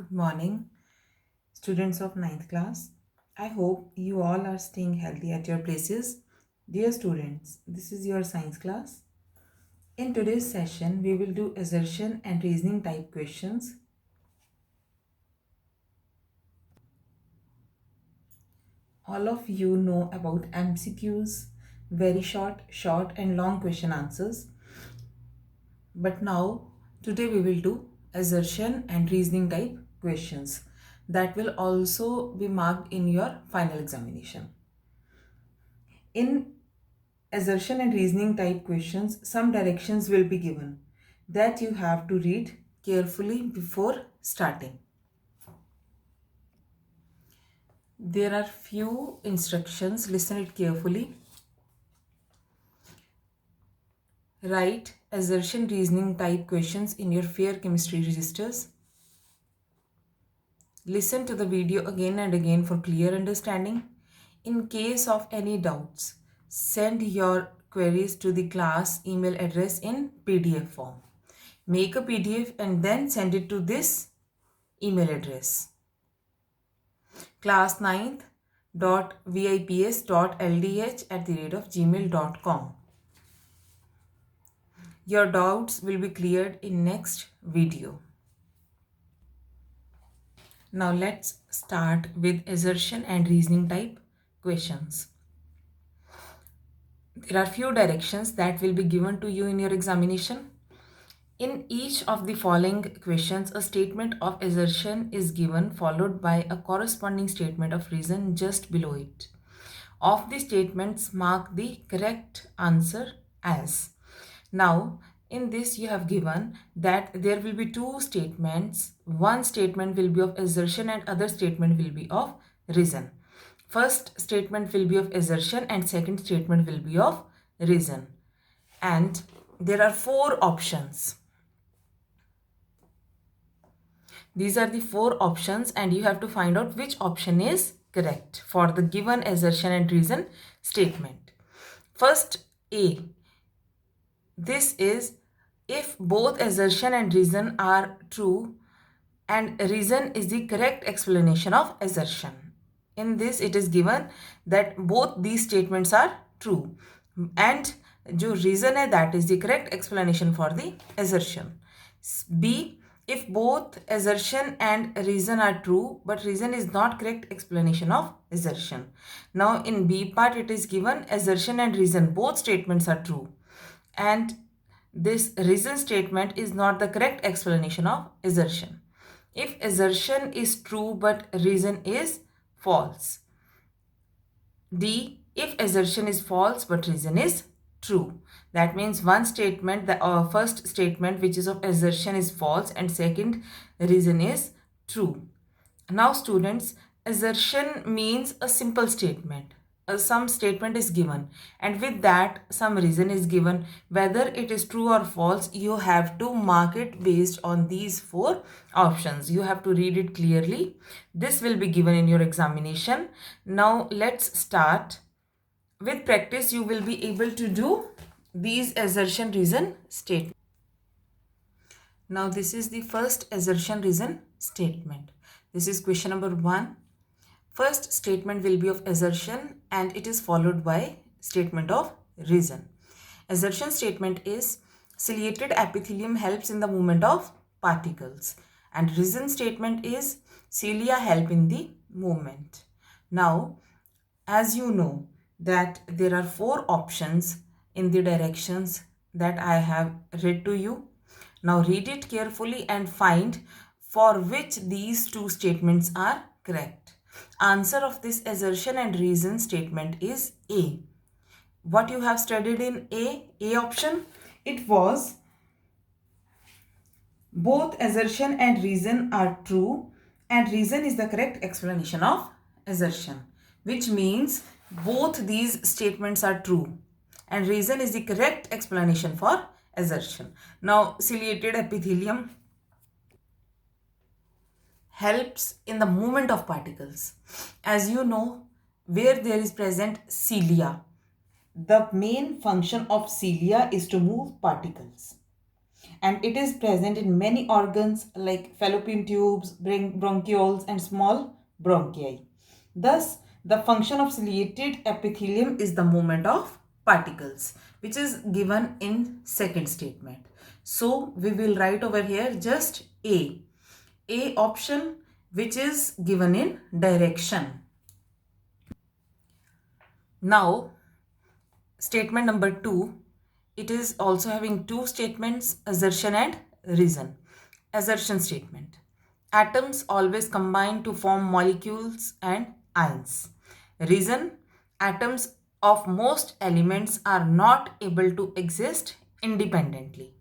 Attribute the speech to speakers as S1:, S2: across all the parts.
S1: Good morning, students of ninth class. I hope you all are staying healthy at your places. Dear students, this is your science class. In today's session, we will do assertion and reasoning type questions. All of you know about MCQs, very short and long question answers. But now, today we will do assertion and reasoning type questions that will also be marked in your final examination. In assertion and reasoning type questions, some directions will be given that you have to read carefully before starting. There are few instructions, listen it carefully. Write assertion reasoning type questions in your fair chemistry registers. Listen to the video again and again for clear understanding. In case of any doubts, send your queries to the class email address in PDF form. Make a PDF and then send it to this email address: class9.vips.ldh@gmail.com. Your doubts will be cleared in next video. Now let's start with assertion and reasoning type questions. There are few directions that will be given to you in your examination. In each of the following questions, a statement of assertion is given followed by a corresponding statement of reason just below it. Of the statements, mark the correct answer as. Now, in this you have given that there will be two statements. One statement will be of assertion and other statement will be of reason. First statement will be of assertion and second statement will be of reason. And there are four options. These are the four options and you have to find out which option is correct for the given assertion and reason statement. First, A. This is if both assertion and reason are true and reason is the correct explanation of assertion. In this it is given that both these statements are true and जो reason है that is the correct explanation for the assertion. B. If both assertion and reason are true but reason is not correct explanation of assertion. Now in B part it is given assertion and reason both statements are true and this reason statement is not the correct explanation of assertion. If assertion is true but reason is false. D. If assertion is false but reason is true. That means one statement, the first statement which is of assertion is false and second reason is true. Now students, assertion means a simple statement. Some statement is given and with that some reason is given. Whether it is true or false, you have to mark it based on these four options. You have to read it clearly. This will be given in your examination. Now let's start. With practice, you will be able to do these assertion reason statements. Now this is the first assertion reason statement. This is question number 1. First statement will be of assertion and it is followed by statement of reason. Assertion statement is ciliated epithelium helps in the movement of particles and reason statement is cilia help in the movement. Now, as you know that there are four options in the directions that I have read to you. Now read it carefully and find for which these two statements are correct. Answer of this assertion and reason statement is A. What you have studied in A option, it was both assertion and reason are true and reason is the correct explanation of assertion, which means both these statements are true and reason is the correct explanation for assertion. Now ciliated epithelium helps in the movement of particles. As you know, where there is present cilia, the main function of cilia is to move particles. and it is present in many organs like fallopian tubes, bronchioles, and small bronchi. Thus, the function of ciliated epithelium is the movement of particles, which is given in second statement. So, we will write over here just A. A option, which is given in direction. Now, statement number 2, it is also having two statements, assertion and reason. Assertion statement. Atoms always combine to form molecules and ions. Reason. Atoms of most elements are not able to exist independently.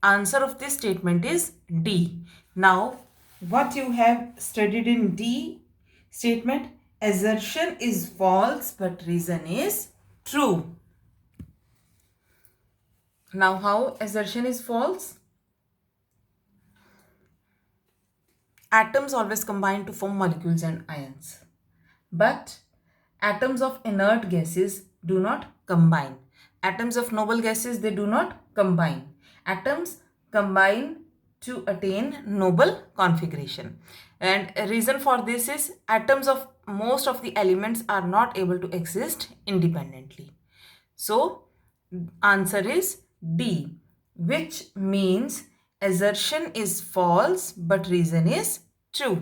S1: Answer of this statement is D. Now, what you have studied in D statement, assertion is false but reason is true. Now, how assertion is false? Atoms always combine to form molecules and ions. But atoms of inert gases do not combine. Atoms of noble gases, they do not combine. Atoms combine to attain noble configuration. And a reason for this is atoms of most of the elements are not able to exist independently. So, answer is D, which means assertion is false but reason is true.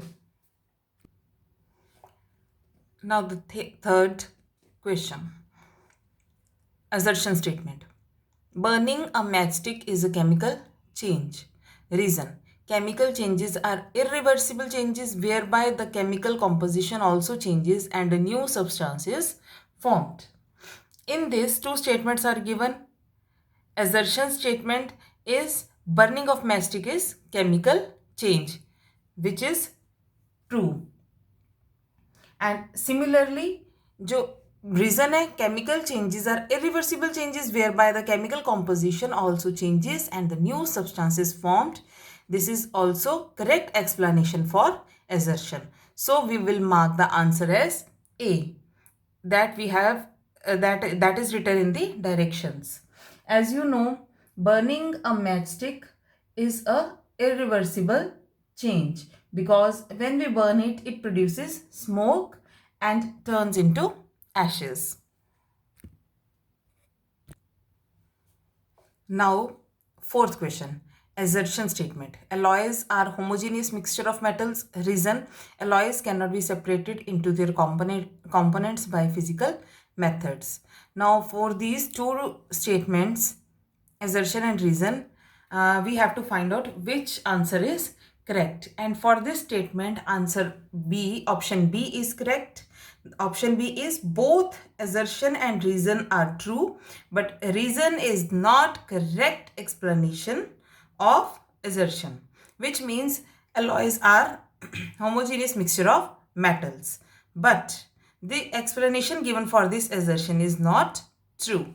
S1: Now the third question. Assertion statement. Burning a matchstick is a chemical change. Reason. Chemical changes are irreversible changes whereby the chemical composition also changes and a new substance is formed. In this, two statements are given. Assertion statement is burning of matchstick is chemical change, which is true. And similarly, जो reason है, chemical changes are irreversible changes whereby the chemical composition also changes and the new substance is formed. This is also correct explanation for assertion. So we will mark the answer as A. That we have that is written in the directions. As you know, burning a matchstick is a irreversible change because when we burn it, it produces smoke and turns into ashes. Now, fourth question. Assertion statement. Alloys are homogeneous mixture of metals. Reason. Alloys cannot be separated into their components by physical methods. Now, for these two statements, assertion and reason, we have to find out which answer is correct. And for this statement, answer B, option B is correct. Option B is both assertion and reason are true, but reason is not correct explanation of assertion, which means alloys are homogeneous mixture of metals. But the explanation given for this assertion is not true.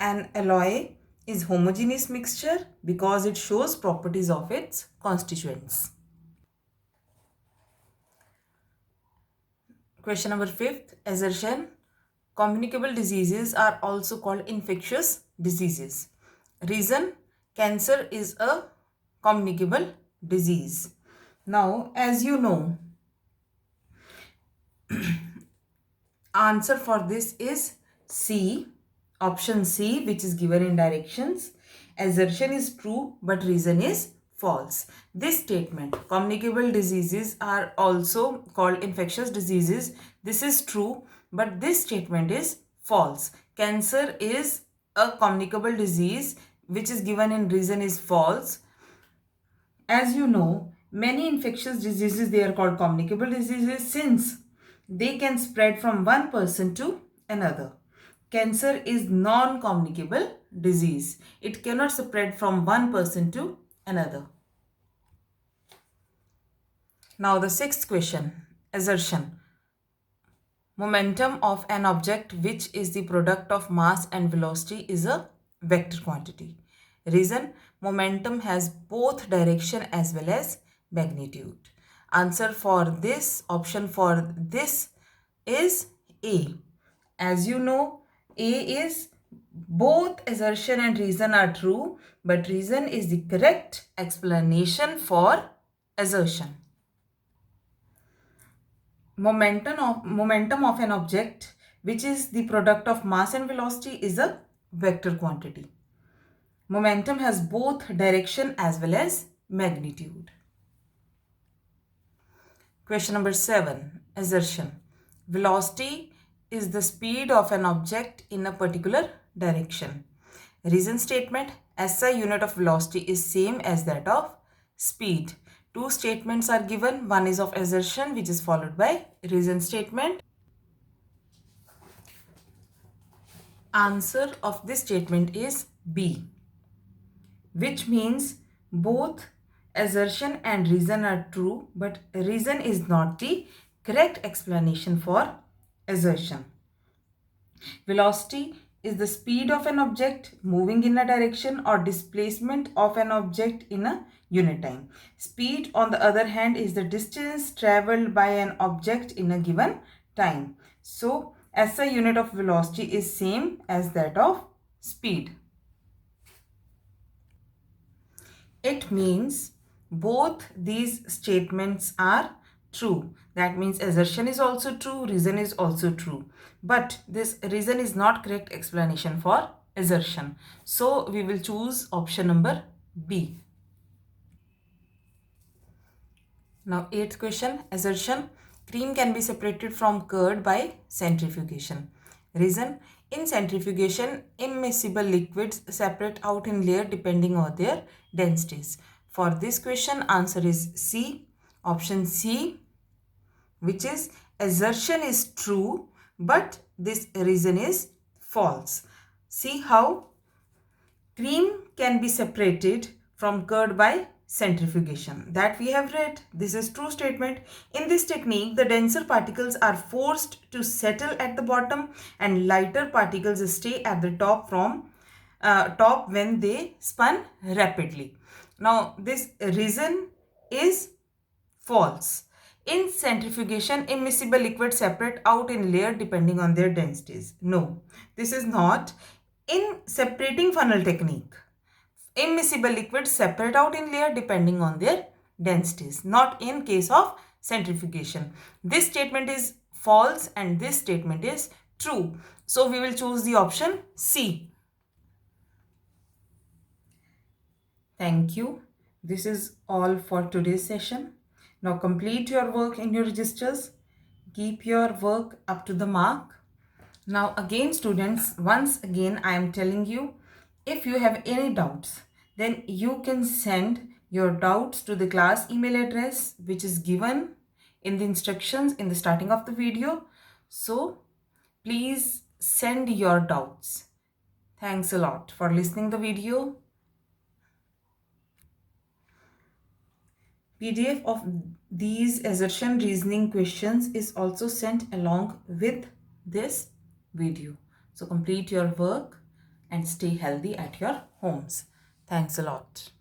S1: An alloy is homogeneous mixture because it shows properties of its constituents. Question number 5th, assertion. Communicable diseases are also called infectious diseases. Reason, cancer is a communicable disease. Now, as you know, answer for this is C, option C, which is given in directions. Assertion is true, but reason is false. This statement, communicable diseases are also called infectious diseases. This is true, but this statement is false. Cancer is a communicable disease, which is given in reason is false. As you know, many infectious diseases, they are called communicable diseases since they can spread from one person to another. Cancer is non-communicable disease. It cannot spread from one person to another. Now the 6th question, assertion. Momentum of an object which is the product of mass and velocity is a vector quantity. Reason, momentum has both direction as well as magnitude. Answer for this, option for this is A. As you know, A is Both assertion and reason are true, but reason is the correct explanation for assertion. Momentum of an object, which is the product of mass and velocity, is a vector quantity. Momentum has both direction as well as magnitude. Question number 7. Assertion. Velocity is the speed of an object in a particular direction. Reason statement. SI unit of velocity is same as that of speed. Two statements are given. One is of assertion, which is followed by reason statement. Answer of this statement is B, which means both assertion and reason are true, but reason is not the correct explanation for assertion. Velocity is the speed of an object moving in a direction or displacement of an object in a unit time. Speed, on the other hand, is the distance traveled by an object in a given time. So, SI unit of velocity is same as that of speed. It means both these statements are true. That means assertion is also true, reason is also true. But this reason is not correct explanation for assertion. So we will choose option number B. Now 8th question, assertion. Cream can be separated from curd by centrifugation. Reason, in centrifugation, immiscible liquids separate out in layer depending on their densities. For this question, answer is C, option C, which is assertion is true, but this reason is false. See how cream can be separated from curd by centrifugation. That we have read. This is true statement. In this technique, the denser particles are forced to settle at the bottom and lighter particles stay at the top when they spun rapidly. Now, this reason is false. In centrifugation, immiscible liquids separate out in layer depending on their densities. No, this is not. In separating funnel technique, immiscible liquids separate out in layer depending on their densities, not in case of centrifugation. This statement is false and this statement is true. So we will choose the option C. Thank you. This is all for today's session. Now complete your work in your registers. Keep your work up to the mark. Now again students, once again I am telling you, if you have any doubts, then you can send your doubts to the class email address which is given in the instructions in the starting of the video. So please send your doubts. Thanks a lot for listening the video. PDF of these assertion reasoning questions is also sent along with this video. So complete your work and stay healthy at your homes. Thanks a lot.